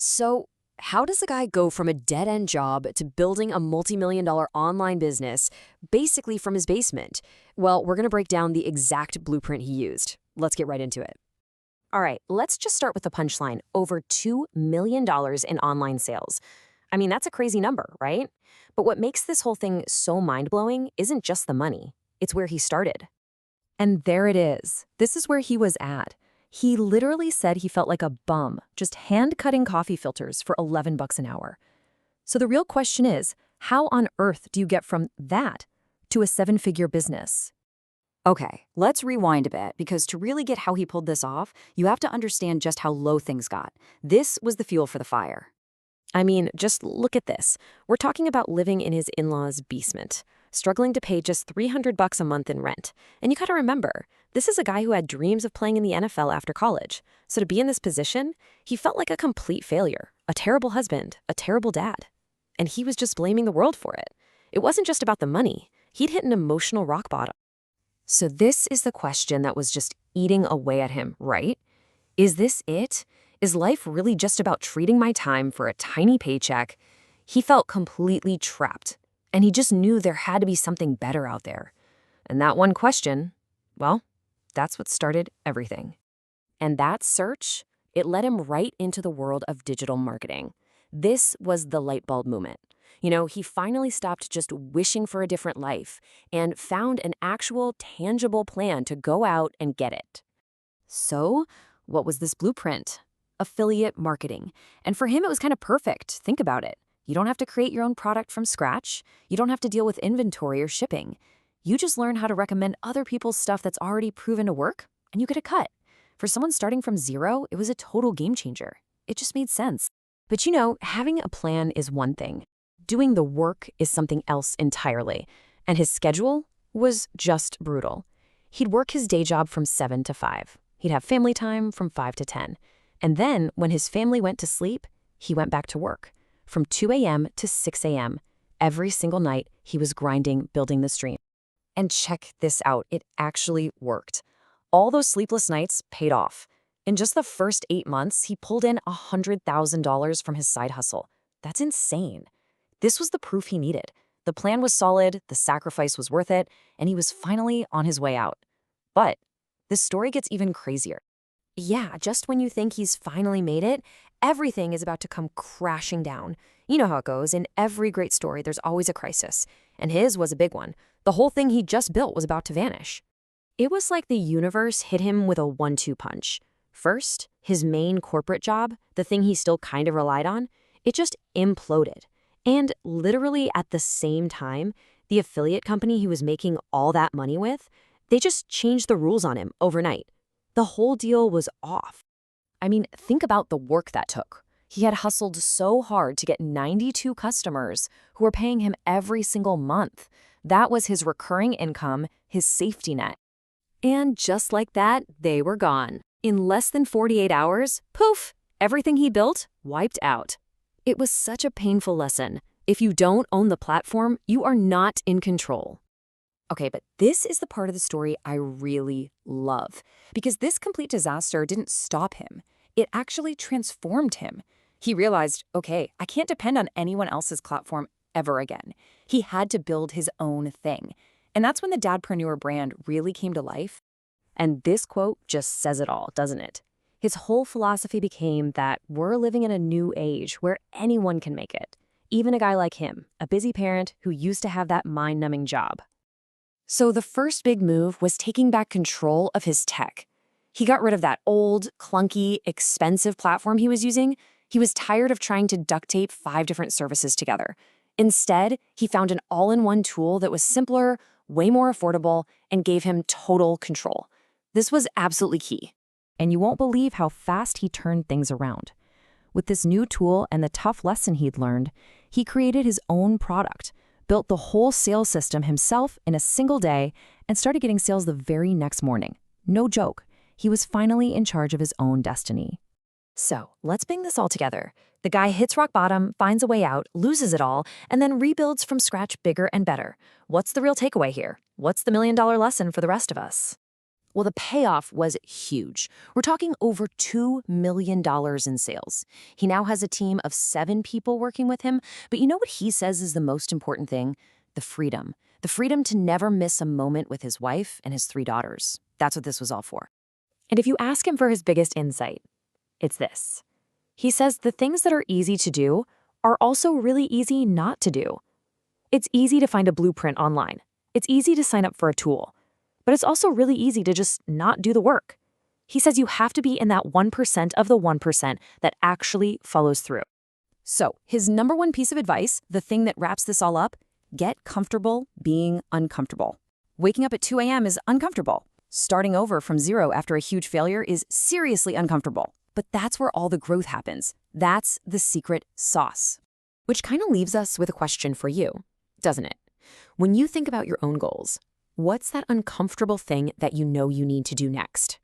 So, how does a guy go from a dead-end job to building a multi-million-dollar online business basically from his basement? Well, we're going to break down the exact blueprint he used. Let's get right into it. All right, let's just start with the punchline. Over $2 million in online sales. I mean, that's a crazy number, right? But what makes this whole thing so mind-blowing isn't just the money. It's where he started. And there it is. This is where he was at. He literally said he felt like a bum, just hand-cutting coffee filters for $11 an hour. So the real question is, how on earth do you get from that to a seven-figure business? Okay, let's rewind a bit, because to really get how he pulled this off, you have to understand just how low things got. This was the fuel for the fire. I mean, just look at this. We're talking about living in his in-laws' basement, struggling to pay just $300 a month in rent. And you gotta remember, this is a guy who had dreams of playing in the NFL after college. So to be in this position, he felt like a complete failure, a terrible husband, a terrible dad. And he was just blaming the world for it. It wasn't just about the money. He'd hit an emotional rock bottom. So this is the question that was just eating away at him, right? Is this it? Is life really just about trading my time for a tiny paycheck? He felt completely trapped, and he just knew there had to be something better out there. And that one question, well, that's what started everything. And that search, it led him right into the world of digital marketing. This was the light bulb moment. You know, he finally stopped just wishing for a different life and found an actual, tangible plan to go out and get it. So, what was this blueprint? Affiliate marketing. And for him, it was kind of perfect. Think about it. You don't have to create your own product from scratch. You don't have to deal with inventory or shipping. You just learn how to recommend other people's stuff that's already proven to work, and you get a cut. For someone starting from zero, it was a total game changer. It just made sense. But you know, having a plan is one thing. Doing the work is something else entirely. And his schedule was just brutal. He'd work his day job from 7 to 5. He'd have family time from 5 to 10. And then, when his family went to sleep, he went back to work. From 2 a.m. to 6 a.m., every single night, he was grinding, building the stream. And check this out, it actually worked. All those sleepless nights paid off. In just the first 8 months, he pulled in $100,000 from his side hustle. That's insane. This was the proof he needed. The plan was solid, the sacrifice was worth it, and he was finally on his way out. But this story gets even crazier. Yeah, just when you think he's finally made it, everything is about to come crashing down. You know how it goes. In every great story, there's always a crisis. And his was a big one. The whole thing he just built was about to vanish. It was like the universe hit him with a 1-2 punch. First, his main corporate job, the thing he still kind of relied on, it just imploded. And literally at the same time, the affiliate company he was making all that money with, they just changed the rules on him overnight. The whole deal was off. I mean, think about the work that took. He had hustled so hard to get 92 customers who were paying him every single month. That was his recurring income, his safety net. And just like that, they were gone. In less than 48 hours, poof, everything he built wiped out. It was such a painful lesson. If you don't own the platform, you are not in control. Okay, but this is the part of the story I really love, because this complete disaster didn't stop him. It actually transformed him. He realized, okay, I can't depend on anyone else's platform ever again. He had to build his own thing. And that's when the Dadrepreneur brand really came to life. And this quote just says it all, doesn't it? His whole philosophy became that we're living in a new age where anyone can make it. Even a guy like him, a busy parent who used to have that mind-numbing job. So the first big move was taking back control of his tech. He got rid of that old, clunky, expensive platform he was using. He was tired of trying to duct tape 5 different services together. Instead, he found an all-in-one tool that was simpler, way more affordable, and gave him total control. This was absolutely key. And you won't believe how fast he turned things around. With this new tool and the tough lesson he'd learned, he created his own product, built the whole sales system himself in a single day, and started getting sales the very next morning. No joke. He was finally in charge of his own destiny. So, let's bring this all together. The guy hits rock bottom, finds a way out, loses it all, and then rebuilds from scratch bigger and better. What's the real takeaway here? What's the $1 million lesson for the rest of us? Well, the payoff was huge. We're talking over $2 million in sales. He now has a team of 7 people working with him, but you know what he says is the most important thing? The freedom. The freedom to never miss a moment with his wife and his 3 daughters. That's what this was all for. And if you ask him for his biggest insight, it's this. He says the things that are easy to do are also really easy not to do. It's easy to find a blueprint online. It's easy to sign up for a tool. But it's also really easy to just not do the work. He says you have to be in that 1% of the 1% that actually follows through. So, his number one piece of advice, the thing that wraps this all up, get comfortable being uncomfortable. Waking up at 2 a.m. is uncomfortable. Starting over from zero after a huge failure is seriously uncomfortable. But that's where all the growth happens. That's the secret sauce. Which kind of leaves us with a question for you, doesn't it? When you think about your own goals, what's that uncomfortable thing that you know you need to do next?